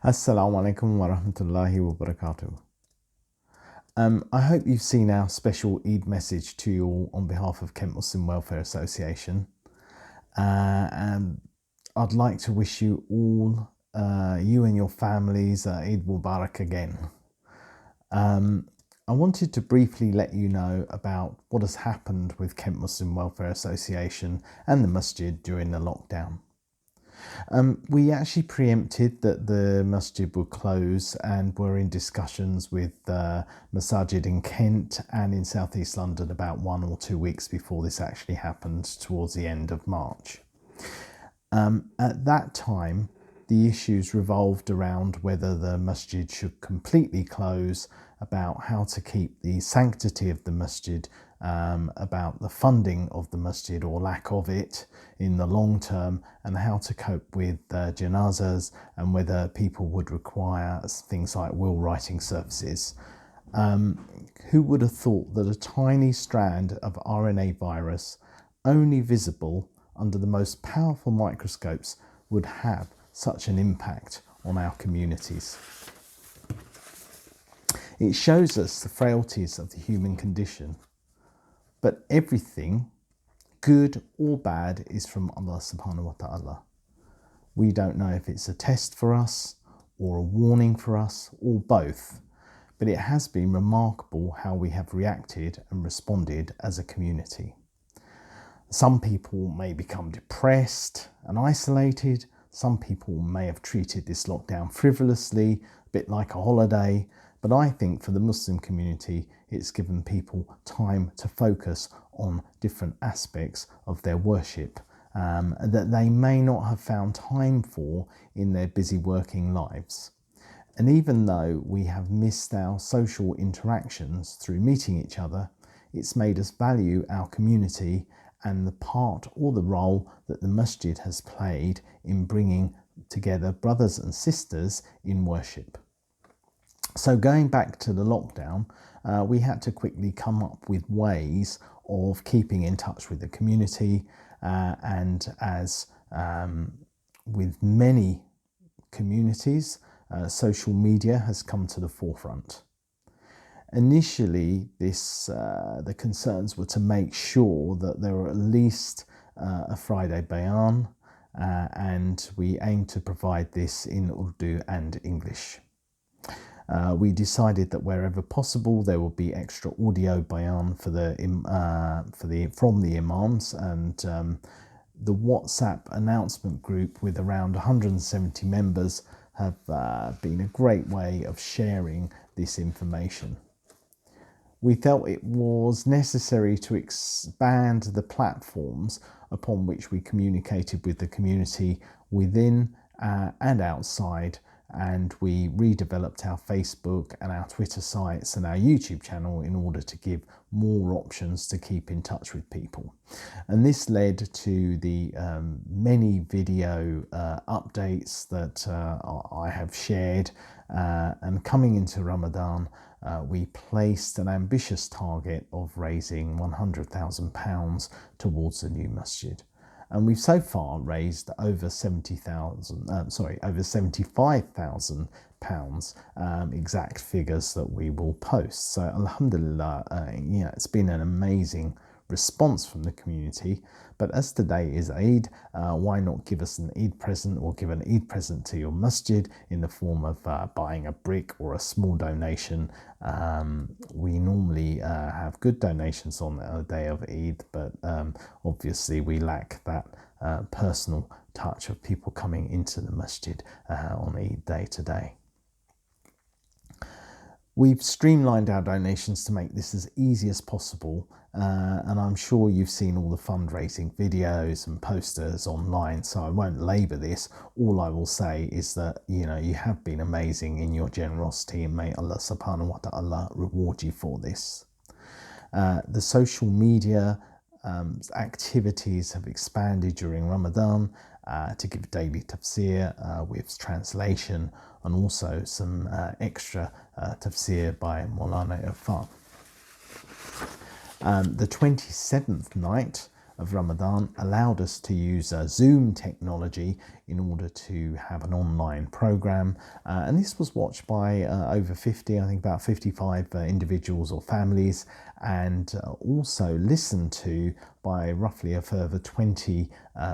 Assalamu alaikum wa rahmatullahi wa barakatuh. I hope you've seen our special Eid message to you all on behalf of Kent Muslim Welfare Association. And I'd like to wish you all, you and your families, Eid Mubarak again. I wanted to briefly let you know about what has happened with Kent Muslim Welfare Association and the Masjid during the lockdown. We actually preempted that the masjid would close and were in discussions with Masajid in Kent and in South East London about 1 or 2 weeks before this actually happened towards the end of March. At that time, the issues revolved around whether the masjid should completely close, about how to keep the sanctity of the masjid, about the funding of the masjid or lack of it in the long term, and how to cope with janazas and whether people would require things like will writing services. Who would have thought that a tiny strand of RNA virus, only visible under the most powerful microscopes, would have such an impact on our communities? It shows us the frailties of the human condition. But everything, good or bad, is from Allah subhanahu wa ta'ala. We don't know if it's a test for us or a warning for us or both, but it has been remarkable how we have reacted and responded as a community. Some people may become depressed and isolated. Some people may have treated this lockdown frivolously, a bit like a holiday. But I think for the Muslim community, it's given people time to focus on different aspects of their worship that they may not have found time for in their busy working lives. And even though we have missed our social interactions through meeting each other, it's made us value our community and the part or the role that the masjid has played in bringing together brothers and sisters in worship. So going back to the lockdown, we had to quickly come up with ways of keeping in touch with the community, and as with many communities, social media has come to the forefront. Initially, the concerns were to make sure that there were at least a Friday bayan, and we aimed to provide this in Urdu and English. We decided that wherever possible there would be extra audio bayan from the imams, and the WhatsApp announcement group with around 170 members have been a great way of sharing this information. We felt it was necessary to expand the platforms upon which we communicated with the community within and outside, and we redeveloped our Facebook and our Twitter sites and our YouTube channel in order to give more options to keep in touch with people. And this led to the many video updates that I have shared, and coming into Ramadan, we placed an ambitious target of raising £100,000 towards the new masjid. And we've so far raised over over £75,000, exact figures that we will post. So alhamdulillah, it's been an amazing response from the community. But as today is Eid, why not give us an Eid present, or give an Eid present to your masjid in the form of buying a brick or a small donation. We normally have good donations on the day of Eid, but obviously we lack that personal touch of people coming into the masjid on Eid day today. We've streamlined our donations to make this as easy as possible, and I'm sure you've seen all the fundraising videos and posters online, so I won't labour this. All I will say is that you have been amazing in your generosity, and may Allah subhanahu wa ta'ala reward you for this. The social media activities have expanded during Ramadan to give daily tafsir with translation, and also some extra tafsir by Maulana Irfan. The 27th night, of Ramadan allowed us to use Zoom technology in order to have an online program, and this was watched by over 50, I think about 55 individuals or families, and also listened to by roughly a further 20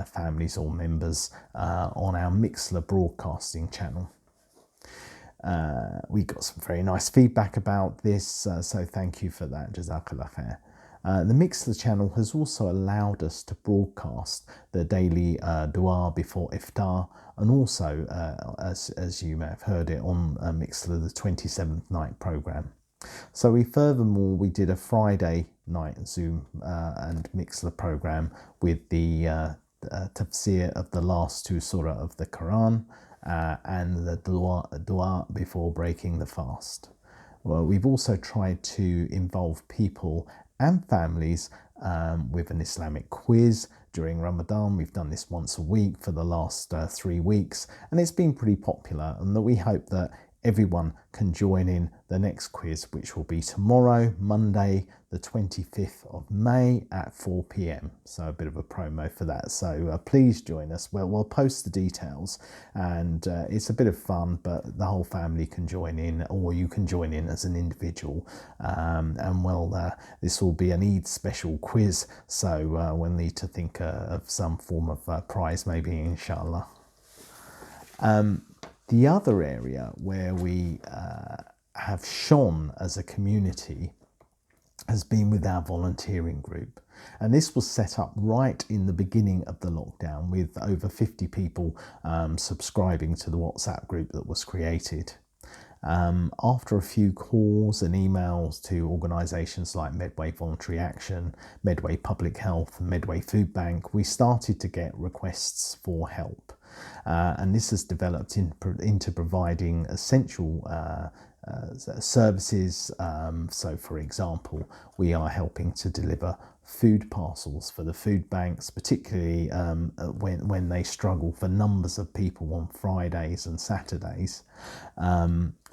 families or members on our Mixler broadcasting channel. We got some very nice feedback about this, so thank you for that. Jazakallah khair. The Mixler channel has also allowed us to broadcast the daily dua before iftar, and also, as you may have heard it on Mixler, the 27th night program. So furthermore, we did a Friday night Zoom and Mixler program with the tafsir of the last two surah of the Quran, and the dua before breaking the fast. Well, we've also tried to involve people and families with an Islamic quiz during Ramadan. We've done this once a week for the last 3 weeks, and it's been pretty popular, and that we hope that everyone can join in the next quiz, which will be tomorrow, Monday, the 25th of May at 4 p.m. So a bit of a promo for that. So please join us. We'll post the details, and it's a bit of fun, but the whole family can join in, or you can join in as an individual. This will be an Eid special quiz, so we'll need to think of some form of prize, maybe, inshallah. The other area where we have shone as a community has been with our volunteering group. And this was set up right in the beginning of the lockdown, with over 50 people subscribing to the WhatsApp group that was created. After a few calls and emails to organisations like Medway Voluntary Action, Medway Public Health, and Medway Food Bank, we started to get requests for help. And this has developed into providing essential services. So, for example, we are helping to deliver food parcels for the food banks, particularly when they struggle for numbers of people on Fridays and Saturdays.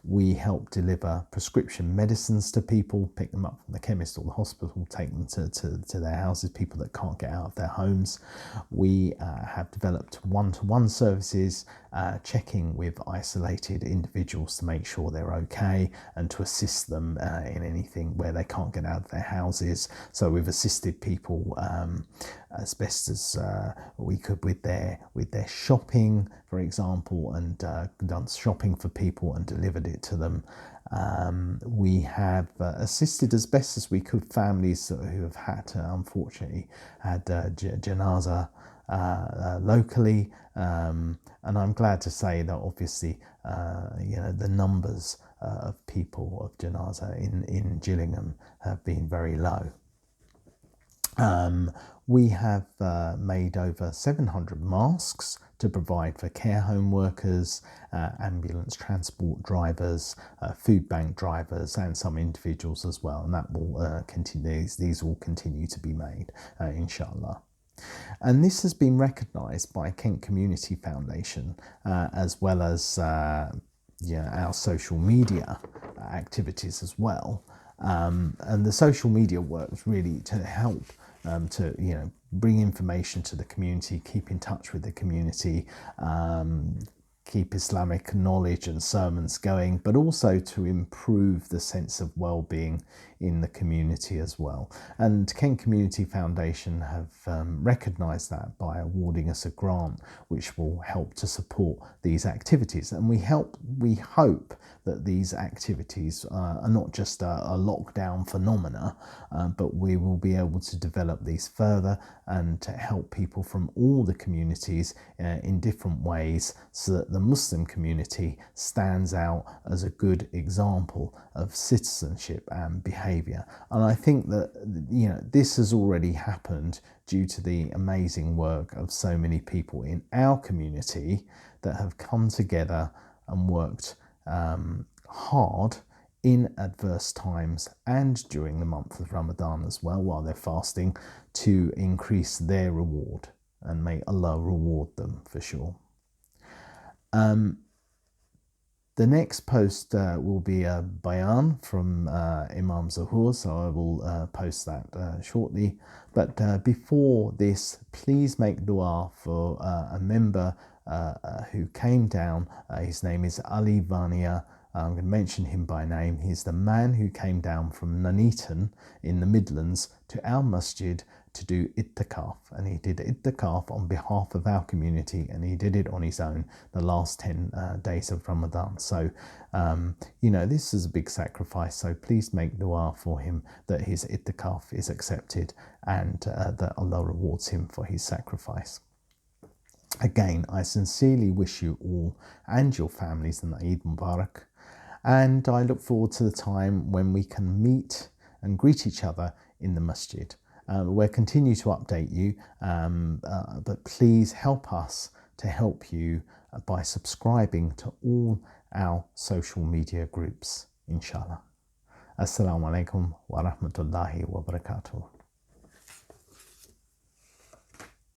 We help deliver prescription medicines to people, pick them up from the chemist or the hospital, take them to their houses, people that can't get out of their homes. We have developed one-to-one services, checking with isolated individuals to make sure they're okay, and to assist them in anything where they can't get out of their houses. So we've assisted people as best as we could with their shopping, for example, and done shopping for people and delivered it to them. We have assisted as best as we could families who have had, unfortunately, had janaza locally, and I'm glad to say that obviously the numbers of people of janaza in Gillingham have been very low. We have made over 700 masks to provide for care home workers, ambulance transport drivers, food bank drivers, and some individuals as well. And that will continue. These will continue to be made, inshallah. And this has been recognised by Kent Community Foundation, as well as our social media activities as well. And the social media works really to help to bring information to the community, keep in touch with the community, keep Islamic knowledge and sermons going, but also to improve the sense of well-being in the community as well. And Kent Community Foundation have recognised that by awarding us a grant which will help to support these activities. And we hope that these activities are not just a lockdown phenomena, but we will be able to develop these further and to help people from all the communities in different ways, so that the Muslim community stands out as a good example of citizenship and behaviour. And I think that this has already happened due to the amazing work of so many people in our community that have come together and worked hard in adverse times and during the month of Ramadan as well, while they're fasting, to increase their reward, and may Allah reward them for sure. The next post will be a bayan from Imam Zuhur, so I will post that shortly. But before this, please make dua for a member who came down. His name is Ali Vania. I'm going to mention him by name. He's the man who came down from Nuneaton in the Midlands to our masjid to do ittikaf, and he did ittikaf on behalf of our community, and he did it on his own the last 10 days of Ramadan. So you know, this is a big sacrifice, so please make dua for him that his ittikaf is accepted and that Allah rewards him for his sacrifice. Again, I sincerely wish you all and your families an Eid Mubarak, and I look forward to the time when we can meet and greet each other in the masjid. We'll continue to update you, but please help us to help you by subscribing to all our social media groups, inshallah. Assalamu alaikum wa rahmatullahi wa barakatuh.